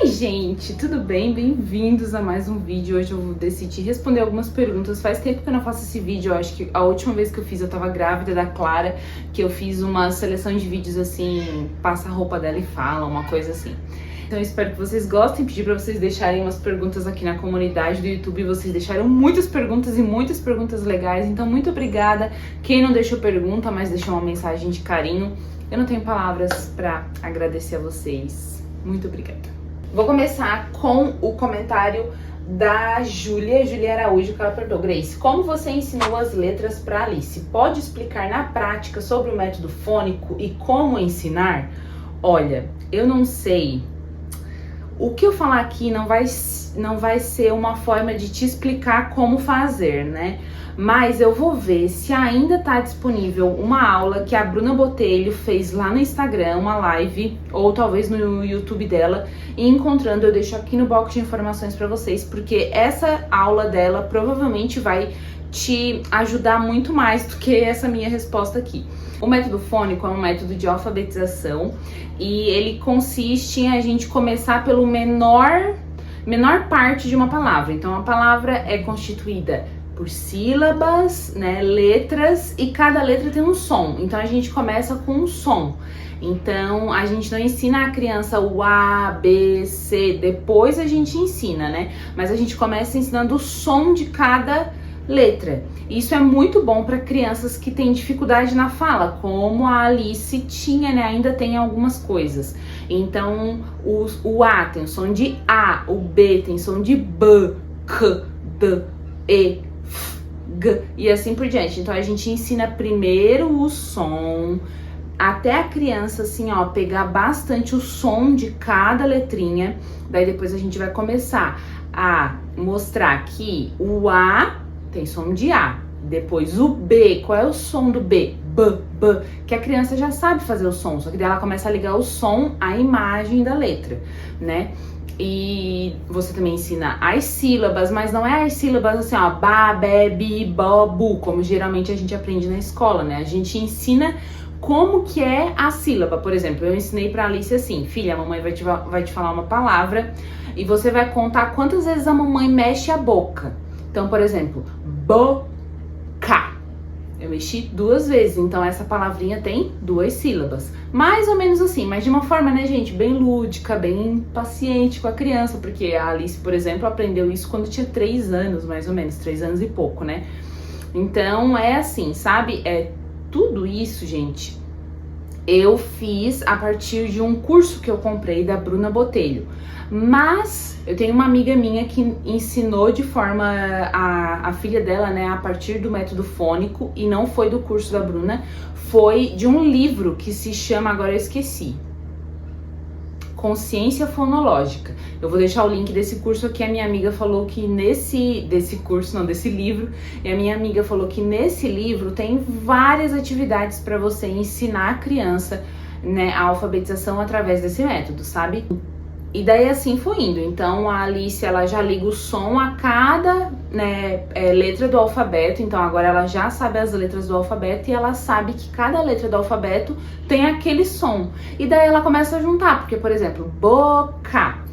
Oi gente, tudo bem? Bem-vindos a mais um vídeo. Hoje eu decidi responder algumas perguntas. Faz tempo que eu não faço esse vídeo, eu acho que a última vez que eu fiz eu tava grávida da Clara, que eu fiz uma seleção de vídeos assim, passa a roupa dela e fala, uma coisa assim. Então eu espero que vocês gostem, pedir pra vocês deixarem umas perguntas aqui na comunidade do YouTube. Vocês deixaram muitas perguntas e muitas perguntas legais, então muito obrigada. Quem não deixou pergunta, mas deixou uma mensagem de carinho, eu não tenho palavras pra agradecer a vocês. Muito obrigada. Vou começar com o comentário da Júlia Araújo, que ela perguntou: Grace, como você ensinou as letras para Alice? Pode explicar na prática sobre o método fônico e como ensinar? Olha, eu não sei. O que eu falar aqui não vai ser uma forma de te explicar como fazer, né? Mas eu vou ver se ainda tá disponível uma aula que a Bruna Botelho fez lá no Instagram, uma live, ou talvez no YouTube dela, e encontrando eu deixo aqui no box de informações pra vocês, porque essa aula dela provavelmente vai te ajudar muito mais do que essa minha resposta aqui. O método fônico é um método de alfabetização e ele consiste em a gente começar pelo menor parte de uma palavra. Então a palavra é constituída por sílabas, né, letras, e cada letra tem um som. Então a gente começa com um som. Então a gente não ensina a criança o A, B, C, depois a gente ensina, né? Mas a gente começa ensinando o som de cada letra. Isso é muito bom para crianças que têm dificuldade na fala, como a Alice tinha, né? Ainda tem algumas coisas. Então o A tem o som de A, o B tem som de B, C, D, E, F, G e assim por diante. Então a gente ensina primeiro o som, até a criança assim, ó, pegar bastante o som de cada letrinha. Daí depois a gente vai começar a mostrar que o A tem som de A. Depois o B, qual é o som do B? B, B, que a criança já sabe fazer o som, só que daí ela começa a ligar o som à imagem da letra, né? E você também ensina as sílabas, mas não é as sílabas assim, ó, ba, be, bi, bo, bu, como geralmente a gente aprende na escola, né? A gente ensina como que é a sílaba. Por exemplo, eu ensinei pra Alice assim: filha, a mamãe vai te falar uma palavra e você vai contar quantas vezes a mamãe mexe a boca. Então, por exemplo, boca. Eu mexi 2 vezes, então essa palavrinha tem 2 sílabas. Mais ou menos assim, mas de uma forma, né, gente, bem lúdica, bem paciente com a criança, porque a Alice, por exemplo, aprendeu isso quando tinha 3 anos, mais ou menos, 3 anos e pouco, né? Então é assim, sabe? É tudo isso, gente, eu fiz a partir de um curso que eu comprei da Bruna Botelho. Mas eu tenho uma amiga minha que ensinou de forma a filha dela, né, a partir do método fônico, e não foi do curso da Bruna, foi de um livro que se chama, agora eu esqueci, Consciência Fonológica. Eu vou deixar o link desse curso aqui. A minha amiga falou que desse livro, e a minha amiga falou que nesse livro tem várias atividades para você ensinar a criança, né, a alfabetização através desse método, sabe? E daí assim foi indo. Então a Alice, ela já liga o som a cada, né, letra do alfabeto. Então agora ela já sabe as letras do alfabeto e ela sabe que cada letra do alfabeto tem aquele som. E daí ela começa a juntar, porque, por exemplo, boca.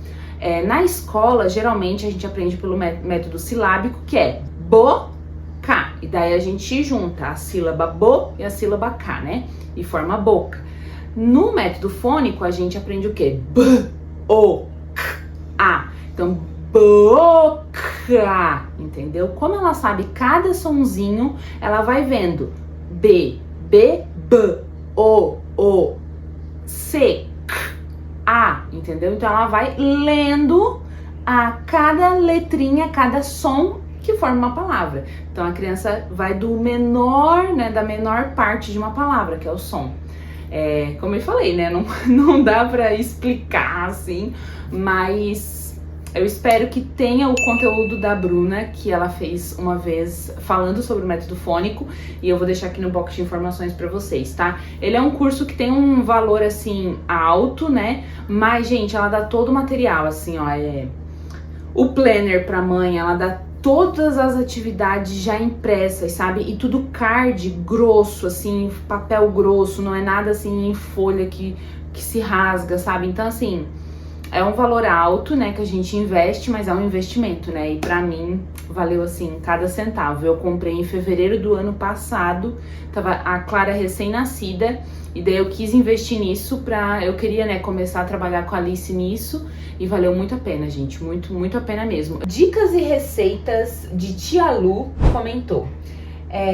Na escola, geralmente a gente aprende pelo método silábico, que é boca. E daí a gente junta a sílaba bo e a sílaba k, né? E forma boca. No método fônico, a gente aprende o quê? B, o, k, a. Então, boca, entendeu? Como ela sabe cada sonzinho, ela vai vendo B, B, B, O, C, k, A, entendeu? Então ela vai lendo a cada letrinha, cada som que forma uma palavra. Então a criança vai do menor, né, da menor parte de uma palavra, que é o som. Como eu falei, né, não dá pra explicar assim, mas eu espero que tenha o conteúdo da Bruna, que ela fez uma vez falando sobre o método fônico, e eu vou deixar aqui no box de informações pra vocês, tá? Ele é um curso que tem um valor, assim, alto, né? Mas, gente, ela dá todo o material, assim, ó, o planner pra mãe, ela dá todas as atividades já impressas, sabe? E tudo card grosso, assim, papel grosso, não é nada assim em folha que se rasga, sabe? Então, assim, É um valor alto, né, que a gente investe, mas é um investimento, né? E pra mim, valeu, assim, cada centavo. Eu comprei em fevereiro do ano passado, tava a Clara recém-nascida, e daí eu quis investir nisso eu queria, né, começar a trabalhar com a Alice nisso, e valeu muito a pena, gente, muito, muito a pena mesmo. Dicas e receitas de Tia Lu comentou.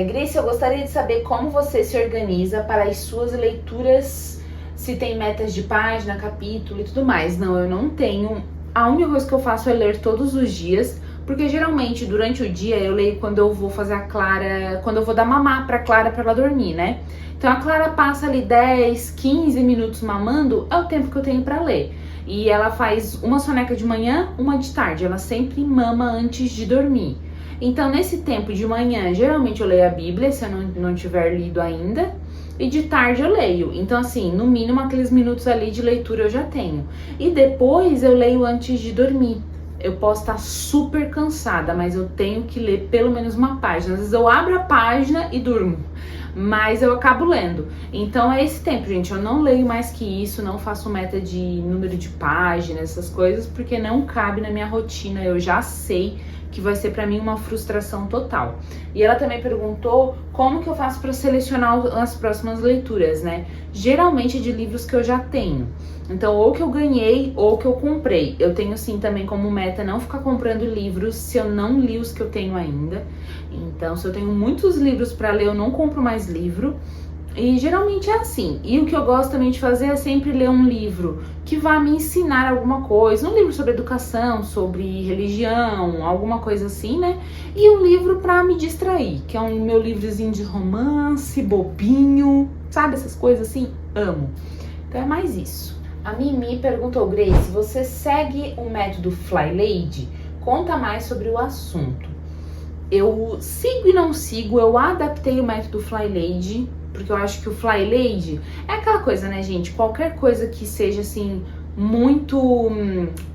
Grace, eu gostaria de saber como você se organiza para as suas leituras, se tem metas de página, capítulo e tudo mais. Não, eu não tenho. A única coisa que eu faço é ler todos os dias, porque geralmente durante o dia eu leio quando eu vou fazer a Clara, quando eu vou dar mamar pra Clara pra ela dormir, né? Então a Clara passa ali 10, 15 minutos mamando, é o tempo que eu tenho pra ler. E ela faz uma soneca de manhã, uma de tarde, ela sempre mama antes de dormir. Então nesse tempo de manhã, geralmente eu leio a Bíblia, se eu não tiver lido ainda, e de tarde eu leio. Então assim, no mínimo aqueles minutos ali de leitura eu já tenho. E depois eu leio antes de dormir. Eu posso estar super cansada, mas eu tenho que ler pelo menos uma página. Às vezes eu abro a página e durmo, mas eu acabo lendo. Então é esse tempo, gente. Eu não leio mais que isso, não faço meta de número de páginas, essas coisas, porque não cabe na minha rotina. Eu já sei que vai ser pra mim uma frustração total. E ela também perguntou como que eu faço pra selecionar as próximas leituras, né? Geralmente é de livros que eu já tenho. Então, ou que eu ganhei, ou que eu comprei. Eu tenho, sim, também como meta não ficar comprando livros se eu não li os que eu tenho ainda. Então, se eu tenho muitos livros pra ler, eu não compro mais livro. E geralmente é assim. E o que eu gosto também de fazer é sempre ler um livro que vá me ensinar alguma coisa. Um livro sobre educação, sobre religião, alguma coisa assim, né? E um livro pra me distrair, que é um meu livrozinho de romance, bobinho, sabe? Essas coisas assim, amo. Então é mais isso. A Mimi perguntou, Grace, você segue o método Fly Lady? Conta mais sobre o assunto. Eu sigo e não sigo, eu adaptei o método Fly Lady, porque eu acho que o Fly Lady é aquela coisa, né, gente? Qualquer coisa que seja, assim, muito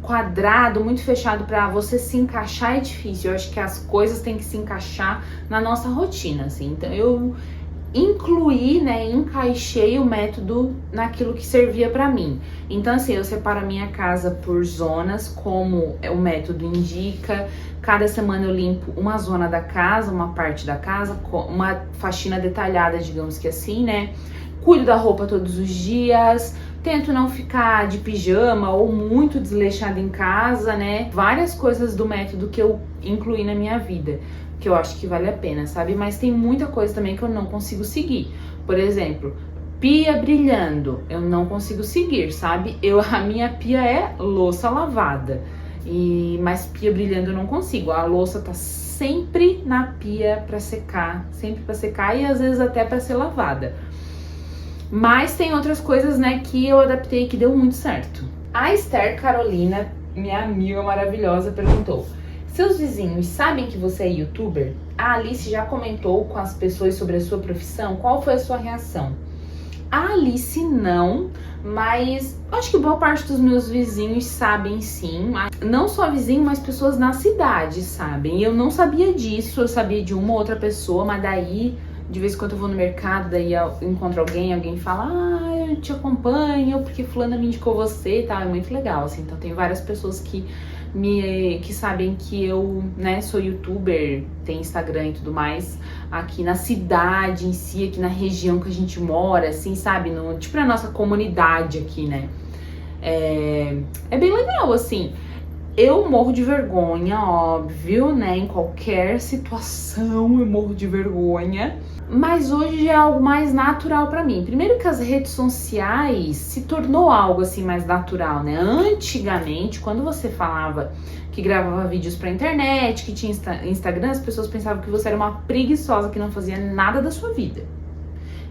quadrado, muito fechado pra você se encaixar é difícil. Eu acho que as coisas têm que se encaixar na nossa rotina, assim. Então, eu incluí, né, encaixei o método naquilo que servia pra mim. Então, assim, eu separo a minha casa por zonas, como o método indica. Cada semana eu limpo uma zona da casa, uma parte da casa, uma faxina detalhada, digamos que assim, né? Cuido da roupa todos os dias, tento não ficar de pijama ou muito desleixada em casa, né? Várias coisas do método que eu incluí na minha vida, que eu acho que vale a pena, sabe? Mas tem muita coisa também que eu não consigo seguir. Por exemplo, pia brilhando, eu não consigo seguir, sabe? A minha pia é louça lavada. Mas pia brilhando eu não consigo. A louça tá sempre na pia pra secar, sempre pra secar e às vezes até pra ser lavada. Mas tem outras coisas, né, que eu adaptei que deu muito certo. A Esther Carolina, minha amiga maravilhosa, perguntou: seus vizinhos sabem que você é youtuber? A Alice já comentou com as pessoas sobre a sua profissão? Qual foi a sua reação? A Alice não, mas acho que boa parte dos meus vizinhos sabem sim. Não só vizinho, mas pessoas na cidade sabem. Eu não sabia disso, eu sabia de uma ou outra pessoa, mas daí, de vez em quando eu vou no mercado, daí eu encontro alguém fala, eu te acompanho porque fulana me indicou você e tal. É muito legal, assim. Então tem várias pessoas que sabem que eu, né, sou youtuber, tem Instagram e tudo mais, aqui na cidade em si, aqui na região que a gente mora, assim, sabe, tipo na nossa comunidade aqui, né, é bem legal, assim. Eu morro de vergonha, óbvio, né, em qualquer situação eu morro de vergonha, mas hoje é algo mais natural pra mim. Primeiro que as redes sociais se tornou algo assim mais natural, né? Antigamente, quando você falava que gravava vídeos pra internet, que tinha Instagram, as pessoas pensavam que você era uma preguiçosa que não fazia nada da sua vida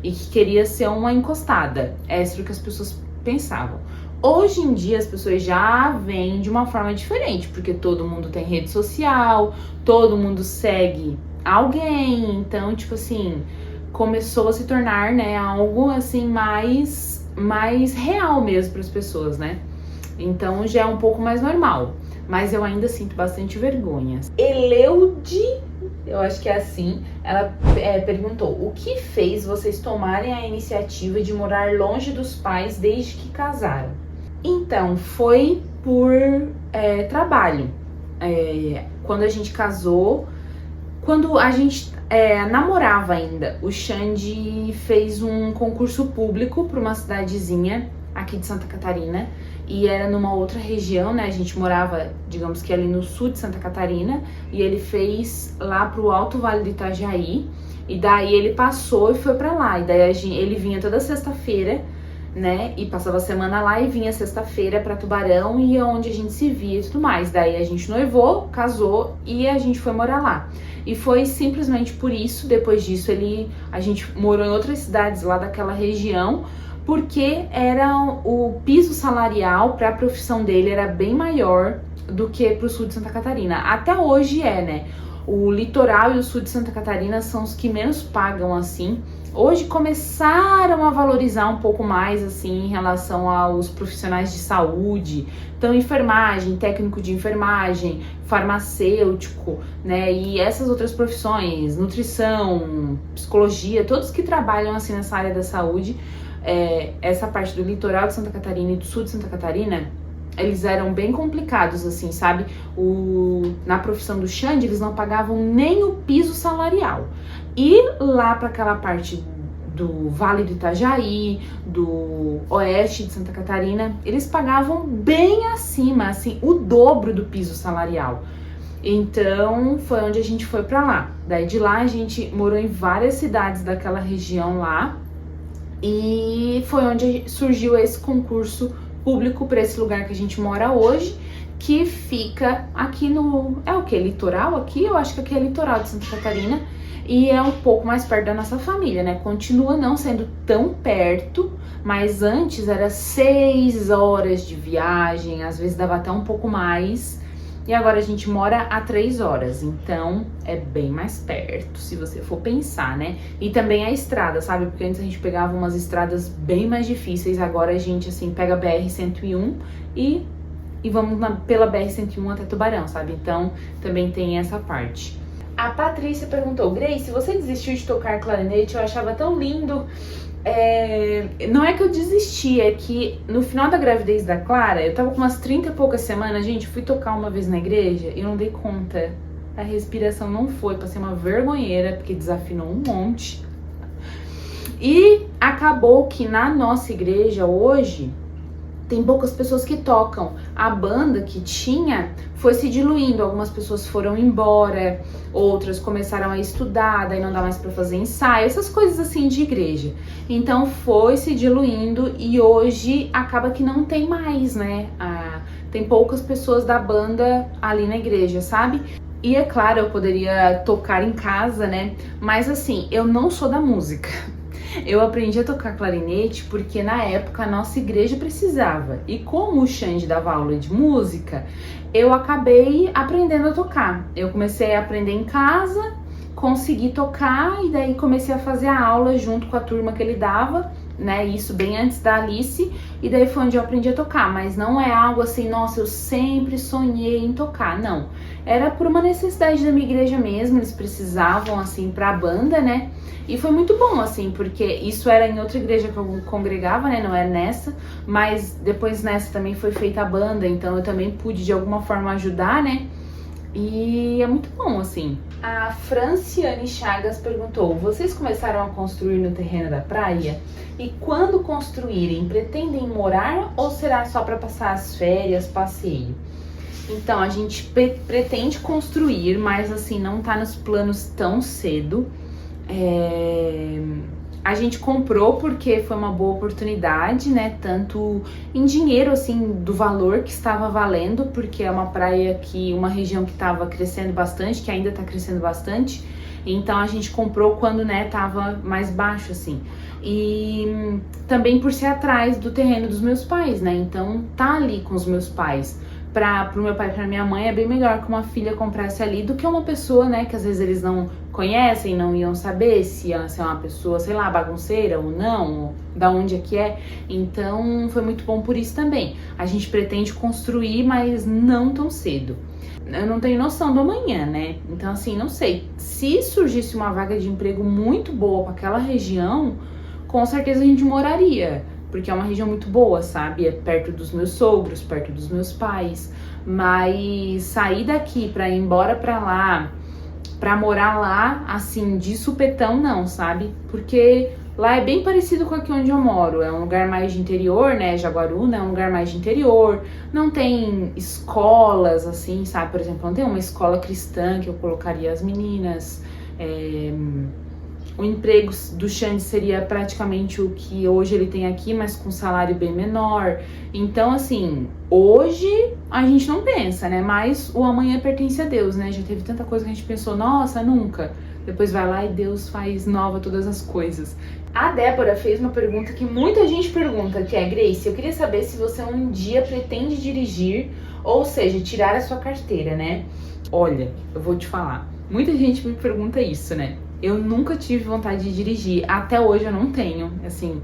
e que queria ser uma encostada. Essa era o que as pessoas pensavam. Hoje em dia as pessoas já veem de uma forma diferente, porque todo mundo tem rede social, todo mundo segue alguém, então, tipo assim, começou a se tornar, né, algo assim mais real mesmo para as pessoas, né? Então já é um pouco mais normal, mas eu ainda sinto bastante vergonha. Eleude, eu acho que é assim, ela perguntou: o que fez vocês tomarem a iniciativa de morar longe dos pais desde que casaram? Então, foi por trabalho. Quando a gente casou, quando a gente namorava ainda, o Xande fez um concurso público para uma cidadezinha aqui de Santa Catarina, e era numa outra região, né? A gente morava, digamos que ali no sul de Santa Catarina, e ele fez lá pro Alto Vale do Itajaí, e daí ele passou e foi pra lá, e daí ele vinha toda sexta-feira, né? E passava a semana lá e vinha sexta-feira pra Tubarão, e é onde a gente se via e tudo mais. Daí a gente noivou, casou e a gente foi morar lá. E foi simplesmente por isso, depois disso, a gente morou em outras cidades lá daquela região, porque era o piso salarial para a profissão dele era bem maior do que para o sul de Santa Catarina. Até hoje né? O litoral e o sul de Santa Catarina são os que menos pagam, assim. Hoje começaram a valorizar um pouco mais, assim, em relação aos profissionais de saúde. Então, enfermagem, técnico de enfermagem, farmacêutico, né? E essas outras profissões, nutrição, psicologia, todos que trabalham, assim, nessa área da saúde. Essa parte do litoral de Santa Catarina e do sul de Santa Catarina, eles eram bem complicados, assim, sabe? Na profissão do Xande, eles não pagavam nem o piso salarial. E lá para aquela parte do Vale do Itajaí, do oeste de Santa Catarina, eles pagavam bem acima, assim, o dobro do piso salarial. Então, foi onde a gente foi para lá. Daí de lá a gente morou em várias cidades daquela região lá, e foi onde surgiu esse concurso público para esse lugar que a gente mora hoje, que fica aqui no... É o que? Litoral aqui? Eu acho que aqui é litoral de Santa Catarina, e é um pouco mais perto da nossa família, né? Continua não sendo tão perto, mas antes era 6 horas de viagem, às vezes dava até um pouco mais. E agora a gente mora a 3 horas, então é bem mais perto, se você for pensar, né? E também a estrada, sabe? Porque antes a gente pegava umas estradas bem mais difíceis, agora a gente, assim, pega a BR-101 e vamos pela BR-101 até Tubarão, sabe? Então também tem essa parte. A Patrícia perguntou: Grace, você desistiu de tocar clarinete? Eu achava tão lindo. Não é que eu desisti, é que no final da gravidez da Clara, eu tava com umas 30 e poucas semanas, gente, fui tocar uma vez na igreja e não dei conta. A respiração não foi, passei uma vergonheira, porque desafinou um monte. E acabou que na nossa igreja hoje tem poucas pessoas que tocam. A banda que tinha foi se diluindo, algumas pessoas foram embora, outras começaram a estudar, daí não dá mais pra fazer ensaio, essas coisas assim de igreja. Então foi se diluindo e hoje acaba que não tem mais, né? Tem poucas pessoas da banda ali na igreja, sabe? E é claro, eu poderia tocar em casa, né? Mas assim, eu não sou da música. Eu aprendi a tocar clarinete porque na época a nossa igreja precisava. E como o Xande dava aula de música, eu acabei aprendendo a tocar. Eu comecei a aprender em casa, consegui tocar e daí comecei a fazer a aula junto com a turma que ele dava, né? Isso bem antes da Alice, e daí foi onde eu aprendi a tocar. Mas não é algo assim, nossa, eu sempre sonhei em tocar, não. Era por uma necessidade da minha igreja mesmo, eles precisavam, assim, pra banda, né? E foi muito bom, assim, porque isso era em outra igreja que eu congregava, né? Não é nessa, mas depois nessa também foi feita a banda, então eu também pude de alguma forma ajudar, né? E é muito bom, assim. A Franciane Chagas perguntou: vocês começaram a construir no terreno da praia? E quando construírem, pretendem morar ou será só para passar as férias, passeio? Então, a gente pretende construir, mas assim, não tá nos planos tão cedo. A gente comprou porque foi uma boa oportunidade, né? Tanto em dinheiro, assim, do valor que estava valendo, porque é uma praia uma região que estava crescendo bastante, que ainda está crescendo bastante. Então a gente comprou quando, né, tava mais baixo, assim. E também por ser atrás do terreno dos meus pais, né? Então tá ali com os meus pais. Pro meu pai e pra minha mãe é bem melhor que uma filha comprasse ali do que uma pessoa, né, que às vezes eles não conhecem, não iam saber se é uma pessoa, sei lá, bagunceira ou não, ou da onde é que é. Então foi muito bom por isso também. A gente pretende construir, mas não tão cedo. Eu não tenho noção do amanhã, né? Então assim, não sei. Se surgisse uma vaga de emprego muito boa para aquela região, com certeza a gente moraria. porque é uma região muito boa, sabe? É perto dos meus sogros, perto dos meus pais. Mas sair daqui pra ir embora pra lá, pra morar lá, assim, de supetão não, sabe? Porque lá é bem parecido com aqui onde eu moro. É um lugar mais de interior, né? Jaguaruna é um lugar mais de interior. Não tem escolas, assim, sabe? Por exemplo, não tem uma escola cristã que eu colocaria as meninas. O emprego do Xande seria praticamente o que hoje ele tem aqui, mas com salário bem menor. Então, assim, hoje a gente não pensa, né? Mas o amanhã pertence a Deus, né? Já teve tanta coisa que a gente pensou, nossa, nunca. Depois vai lá e Deus faz nova todas as coisas. A Débora fez uma pergunta que muita gente pergunta, que é: Grace, eu queria saber se você um dia pretende dirigir, ou seja, tirar a sua carteira, né? Olha, eu vou te falar, muita gente me pergunta isso, né? Eu nunca tive vontade de dirigir, até hoje eu não tenho, assim.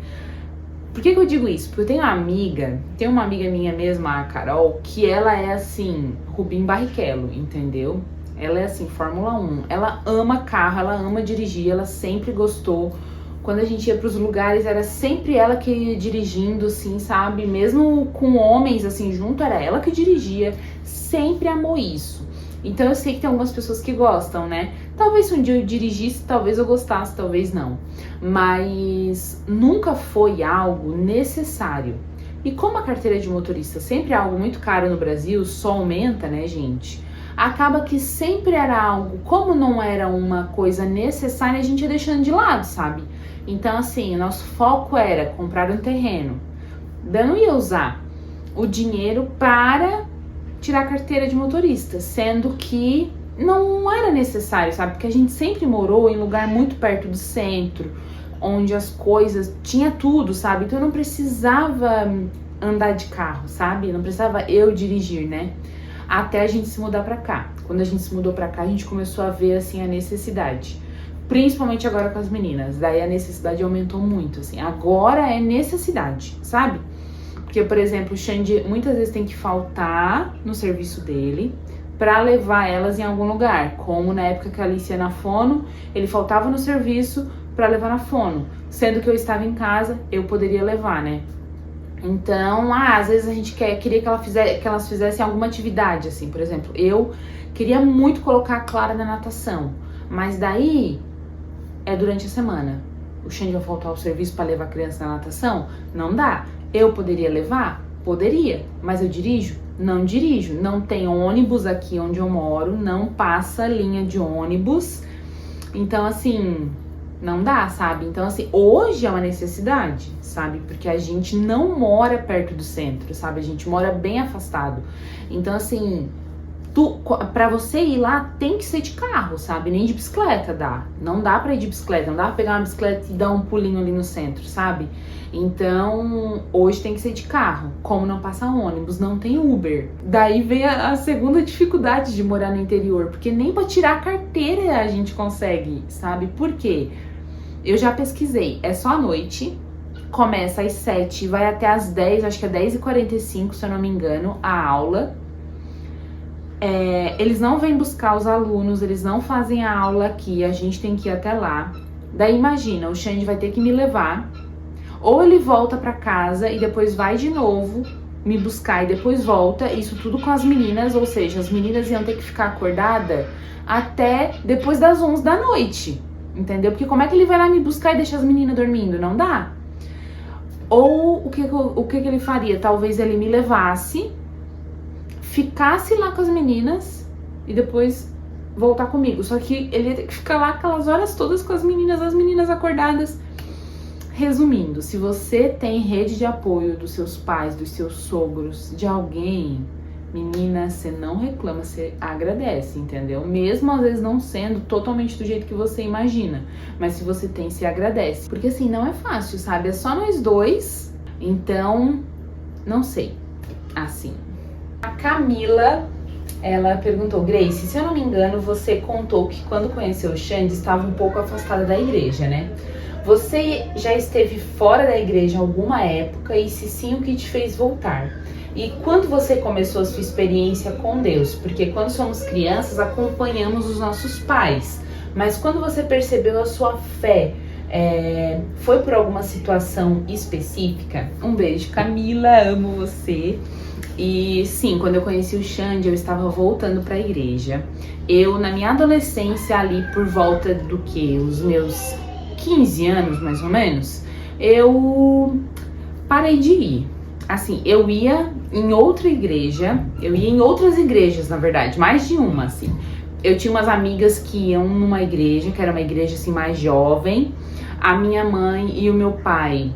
Por que eu digo isso? Porque eu tenho uma amiga minha mesma, a Carol, que ela é assim, Rubim Barrichello, entendeu? Ela é assim, Fórmula 1, ela ama carro, ela ama dirigir, ela sempre gostou. Quando a gente ia pros lugares, era sempre ela que ia dirigindo, assim, sabe? Mesmo com homens, assim, junto, era ela que dirigia, sempre amou isso. Então eu sei que tem algumas pessoas que gostam, né? Talvez se um dia eu dirigisse, talvez eu gostasse, talvez não. Mas nunca foi algo necessário. E como a carteira de motorista sempre é algo muito caro no Brasil, só aumenta, né, gente? Acaba que sempre era algo, como não era uma coisa necessária, a gente ia deixando de lado, sabe? Então, assim, o nosso foco era comprar um terreno. Eu não ia usar o dinheiro para tirar a carteira de motorista, sendo que não era necessário, sabe? Porque a gente sempre morou em lugar muito perto do centro, onde as coisas, tinha tudo, sabe? Então eu não precisava andar de carro, sabe? Não precisava eu dirigir, né? Até a gente se mudar pra cá. Quando a gente se mudou pra cá, a gente começou a ver, assim, a necessidade. Principalmente agora com as meninas. Daí a necessidade aumentou muito, assim. Agora é necessidade, sabe? Porque, por exemplo, o Xande muitas vezes tem que faltar no serviço dele pra levar elas em algum lugar. Como na época que a Alice ia na fono, ele faltava no serviço pra levar na fono. Sendo que eu estava em casa, eu poderia levar, né? Então, às vezes a gente queria que elas fizessem alguma atividade, assim. Por exemplo, eu queria muito colocar a Clara na natação. Mas daí, é durante a semana. O Xande vai faltar ao serviço pra levar a criança na natação? Não dá. Eu poderia levar? Poderia. Mas eu dirijo? Não dirijo. Não tem ônibus aqui onde eu moro, não passa linha de ônibus. Então, assim, não dá, sabe? Então, assim, hoje é uma necessidade, sabe? Porque a gente não mora perto do centro, sabe? A gente mora bem afastado. Então, assim, pra você ir lá tem que ser de carro, sabe? Nem de bicicleta dá. Não dá pra ir de bicicleta, não dá pra pegar uma bicicleta e dar um pulinho ali no centro, sabe? Então, hoje tem que ser de carro. Como não passa ônibus, não tem Uber. Daí vem a segunda dificuldade de morar no interior, porque nem pra tirar a carteira a gente consegue, sabe? Por quê? Eu já pesquisei, é só à noite, começa às 7, vai até às 10, acho que é 10h45, se eu não me engano, a aula. Eles não vêm buscar os alunos, eles não fazem a aula aqui, a gente tem que ir até lá. Daí imagina, o Xande vai ter que me levar, ou ele volta pra casa e depois vai de novo me buscar e depois volta, isso tudo com as meninas, ou seja, as meninas iam ter que ficar acordadas até depois das 11 da noite, entendeu? Porque como é que ele vai lá me buscar e deixar as meninas dormindo? Não dá. Ou o que ele faria? Talvez ele me levasse, ficasse lá com as meninas e depois voltar comigo. Só que ele ia ter que ficar lá aquelas horas todas com as meninas acordadas. Resumindo, se você tem rede de apoio dos seus pais, dos seus sogros, de alguém, menina, você não reclama, você agradece, entendeu? Mesmo às vezes não sendo totalmente do jeito que você imagina. Mas se você tem, você agradece. Porque assim, não é fácil, sabe? É só nós dois. Então, não sei. Assim. A Camila, ela perguntou: Grace, se eu não me engano, você contou que quando conheceu o Xande estava um pouco afastada da igreja, né? Você já esteve fora da igreja alguma época e se sim, o que te fez voltar? E quando você começou a sua experiência com Deus? Porque quando somos crianças acompanhamos os nossos pais, mas quando você percebeu a sua fé Foi por alguma situação específica? Um beijo, Camila, amo você. E sim, quando eu conheci o Xande, eu estava voltando para a igreja. Eu, na minha adolescência, ali por volta do que? Os meus 15 anos, mais ou menos, eu parei de ir. Assim, eu ia em outra igreja, eu ia em outras igrejas, na verdade, mais de uma, assim. Eu tinha umas amigas que iam numa igreja, que era uma igreja, assim, mais jovem. A minha mãe e o meu pai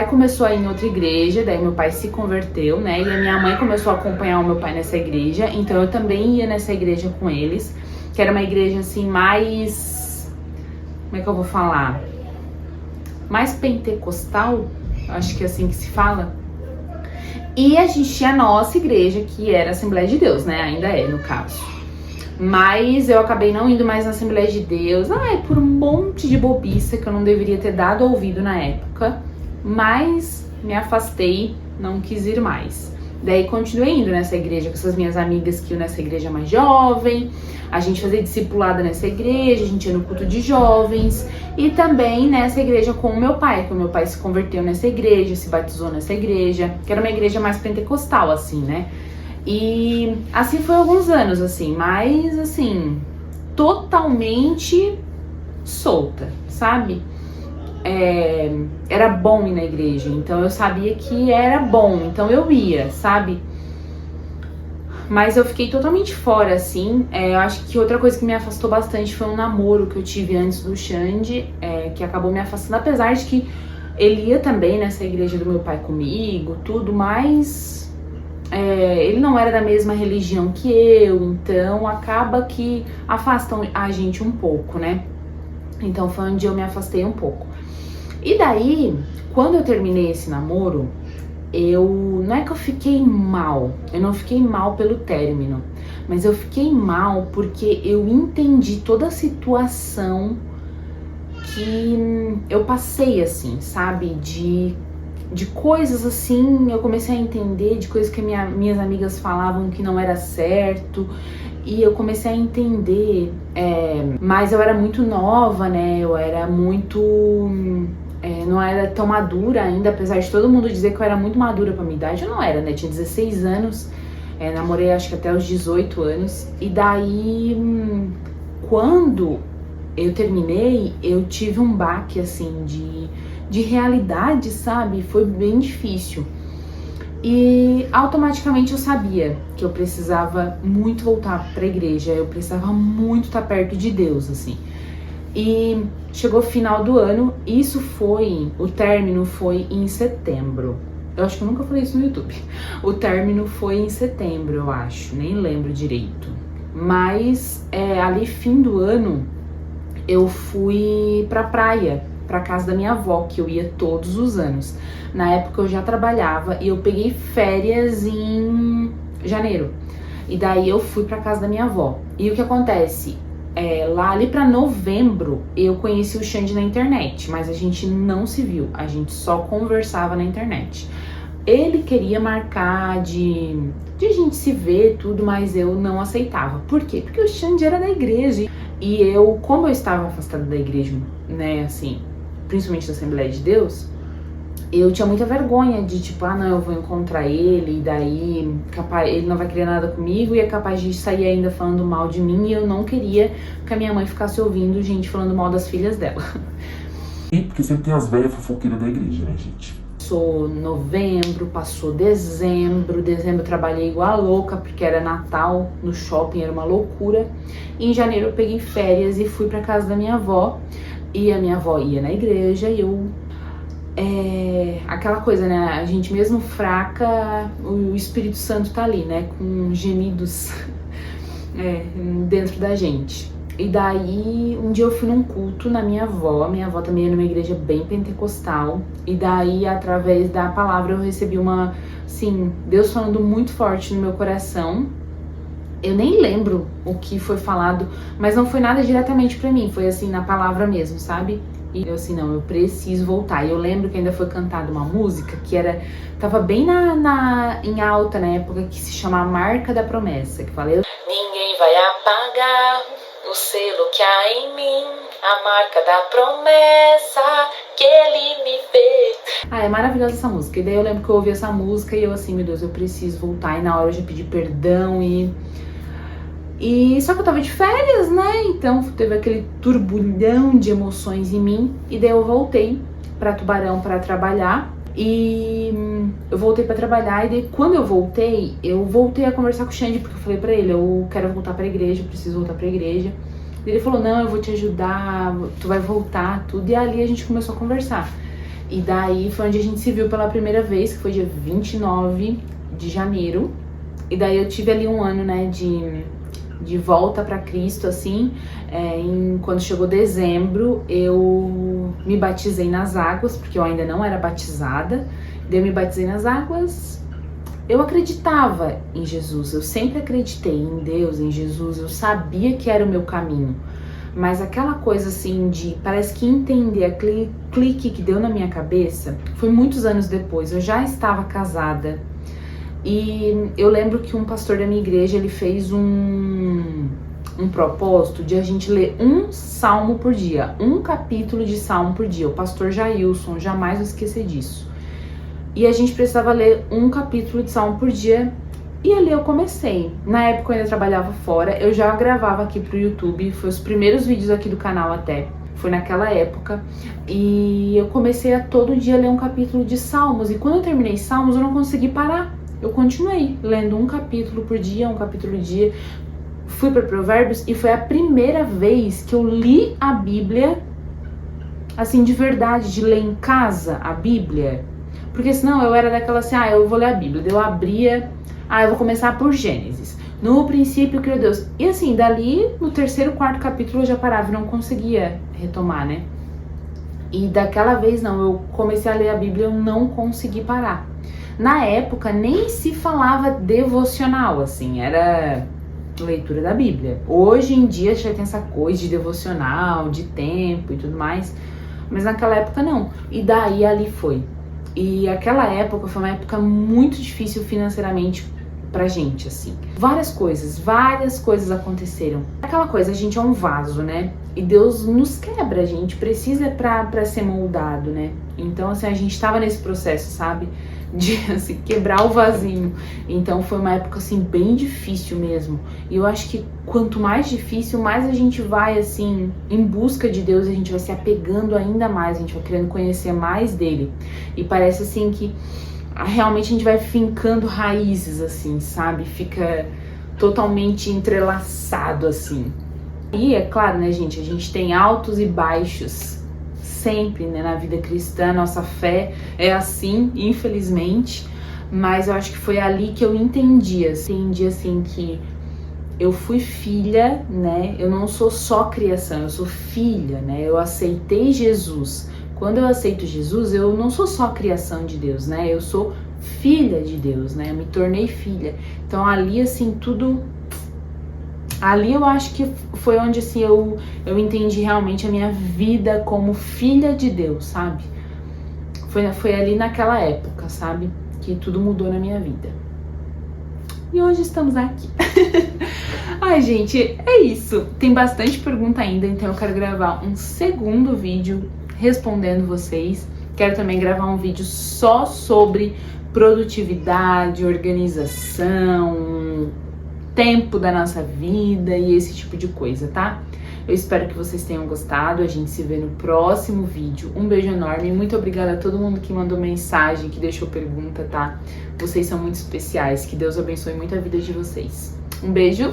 começou a ir em outra igreja, daí meu pai se converteu, né? E a minha mãe começou a acompanhar o meu pai nessa igreja, então eu também ia nessa igreja com eles, que era uma igreja, assim, mais... Como é que eu vou falar? Mais pentecostal, acho que é assim que se fala. E a gente tinha a nossa igreja, que era a Assembleia de Deus, né? Ainda é, no caso. Mas eu acabei não indo mais na Assembleia de Deus. Por um monte de bobiça que eu não deveria ter dado ouvido na época. Mas me afastei, não quis ir mais. Daí continuei indo nessa igreja com essas minhas amigas que iam nessa igreja mais jovem. A gente fazia discipulada nessa igreja, a gente ia no culto de jovens. E também nessa igreja com o meu pai, que o meu pai se converteu nessa igreja, se batizou nessa igreja. Que era uma igreja mais pentecostal, assim, né? E assim foi alguns anos, assim, mas assim, totalmente solta, sabe? Era bom ir na igreja, então eu sabia que era bom, então eu ia, sabe? Mas eu fiquei totalmente fora, assim. Eu acho que outra coisa que me afastou bastante foi um namoro que eu tive antes do Xande, que acabou me afastando, apesar de que ele ia também nessa igreja do meu pai comigo, tudo, mas ele não era da mesma religião que eu, então acaba que afastam a gente um pouco, né? Então foi onde eu me afastei um pouco. E daí, quando eu terminei esse namoro, não é que eu fiquei mal, eu não fiquei mal pelo término, mas eu fiquei mal porque eu entendi toda a situação que eu passei, assim, sabe? De coisas assim, eu comecei a entender de coisas que minhas amigas falavam que não era certo, e eu comecei a entender, mas eu era muito nova, né? Eu era muito... não era tão madura ainda, apesar de todo mundo dizer que eu era muito madura pra minha idade, eu não era, né? Tinha 16 anos, namorei acho que até os 18 anos, e daí, quando eu terminei, eu tive um baque, assim, de realidade, sabe? Foi bem difícil. E automaticamente eu sabia que eu precisava muito voltar pra igreja, eu precisava muito estar perto de Deus, assim. E chegou o final do ano, o término foi em setembro. Eu acho que eu nunca falei isso no YouTube. O término foi em setembro, eu acho, nem lembro direito. Mas ali fim do ano, eu fui pra praia, pra casa da minha avó, que eu ia todos os anos. Na época eu já trabalhava e eu peguei férias em janeiro. E daí eu fui pra casa da minha avó. E o que acontece? Lá ali pra novembro eu conheci o Xande na internet, mas a gente não se viu, a gente só conversava na internet. Ele queria marcar de a gente se ver tudo, mas eu não aceitava. Por quê? Porque o Xande era da igreja. E eu, como eu estava afastada da igreja, né, assim, principalmente da Assembleia de Deus, eu tinha muita vergonha de tipo, não, eu vou encontrar ele, e daí ele não vai querer nada comigo e é capaz de sair ainda falando mal de mim, e eu não queria que a minha mãe ficasse ouvindo gente falando mal das filhas dela. E porque sempre tem as velhas fofoqueiras da igreja, né, gente? Passou novembro, passou dezembro eu trabalhei igual a louca, porque era Natal no shopping, era uma loucura. E em janeiro eu peguei férias e fui pra casa da minha avó, e a minha avó ia na igreja e eu... aquela coisa, né, a gente mesmo fraca, o Espírito Santo tá ali, né, com gemidos dentro da gente. E daí, um dia eu fui num culto na minha avó também era numa igreja bem pentecostal, e daí, através da palavra, eu recebi assim, Deus falando muito forte no meu coração. Eu nem lembro o que foi falado, mas não foi nada diretamente pra mim, foi assim, na palavra mesmo, sabe? E eu assim, não, eu preciso voltar. E eu lembro que ainda foi cantada uma música que tava bem em alta na época, que se chama A Marca da Promessa, que fala: ninguém vai apagar o selo que há em mim, a marca da promessa que ele me fez. Ah, é maravilhosa essa música. E daí eu lembro que eu ouvi essa música e eu assim, meu Deus, eu preciso voltar. E na hora eu já pedi perdão e só que eu tava de férias, né? Então teve aquele turbulhão de emoções em mim. E daí eu voltei pra Tubarão pra trabalhar. E eu voltei pra trabalhar. E daí quando eu voltei a conversar com o Xande. Porque eu falei pra ele, eu quero voltar pra igreja, eu preciso voltar pra igreja. E ele falou, não, eu vou te ajudar, tu vai voltar, tudo. E ali a gente começou a conversar. E daí foi onde a gente se viu pela primeira vez, que foi dia 29 de janeiro. E daí eu tive ali um ano, né, de volta pra Cristo, assim. Quando chegou dezembro, eu me batizei nas águas, porque eu ainda não era batizada. Daí eu me batizei nas águas. Eu acreditava em Jesus, eu sempre acreditei em Deus, em Jesus. Eu sabia que era o meu caminho. Mas aquela coisa assim de, parece que entender, aquele clique que deu na minha cabeça, foi muitos anos depois. Eu já estava casada. E eu lembro que um pastor da minha igreja, ele fez um propósito de a gente ler um salmo por dia, um capítulo de salmo por dia. O pastor Jailson, jamais vou esquecer disso. E a gente precisava ler um capítulo de salmo por dia. E ali eu comecei. Na época eu ainda trabalhava fora, eu já gravava aqui pro YouTube, foi os primeiros vídeos aqui do canal até. Foi naquela época. E eu comecei a todo dia ler um capítulo de salmos. E quando eu terminei salmos, eu não consegui parar. Eu continuei lendo um capítulo por dia, um capítulo por dia. Fui para Provérbios e foi a primeira vez que eu li a Bíblia, assim, de verdade, de ler em casa a Bíblia. Porque senão eu era daquela assim, eu vou ler a Bíblia. Daí eu abria, eu vou começar por Gênesis. No princípio criou Deus. E assim, dali, no terceiro, quarto capítulo eu já parava e não conseguia retomar, né? E daquela vez não, eu comecei a ler a Bíblia e eu não consegui parar. Na época nem se falava devocional, assim, era leitura da Bíblia. Hoje em dia já tem essa coisa de devocional, de tempo e tudo mais, mas naquela época não. E daí ali foi. E aquela época foi uma época muito difícil financeiramente pra gente, assim. Várias coisas aconteceram. Aquela coisa, a gente é um vaso, né? E Deus nos quebra, a gente precisa pra ser moldado, né? Então, assim, a gente tava nesse processo, sabe? De, assim, quebrar o vasinho. Então, foi uma época, assim, bem difícil mesmo. E eu acho que quanto mais difícil, mais a gente vai, assim, em busca de Deus, a gente vai se apegando ainda mais, a gente vai querendo conhecer mais dele. E parece, assim, que realmente a gente vai fincando raízes, assim, sabe? Fica totalmente entrelaçado, assim. E é claro, né, gente? A gente tem altos e baixos sempre, né? Na vida cristã, nossa fé é assim, infelizmente. Mas eu acho que foi ali que eu entendi, assim, que eu fui filha, né? Eu não sou só criação, eu sou filha, né? Eu aceitei Jesus. Quando eu aceito Jesus, eu não sou só criação de Deus, né? Eu sou filha de Deus, né? Eu me tornei filha. Então ali, assim, tudo... Ali eu acho que foi onde, assim, eu entendi realmente a minha vida como filha de Deus, sabe? Foi ali naquela época, sabe? Que tudo mudou na minha vida. E hoje estamos aqui. Ai, gente, é isso. Tem bastante pergunta ainda, então eu quero gravar um segundo vídeo respondendo vocês. Quero também gravar um vídeo só sobre produtividade, organização, tempo da nossa vida e esse tipo de coisa, tá? Eu espero que vocês tenham gostado. A gente se vê no próximo vídeo. Um beijo enorme. Muito obrigada a todo mundo que mandou mensagem, que deixou pergunta, tá? Vocês são muito especiais. Que Deus abençoe muito a vida de vocês. Um beijo.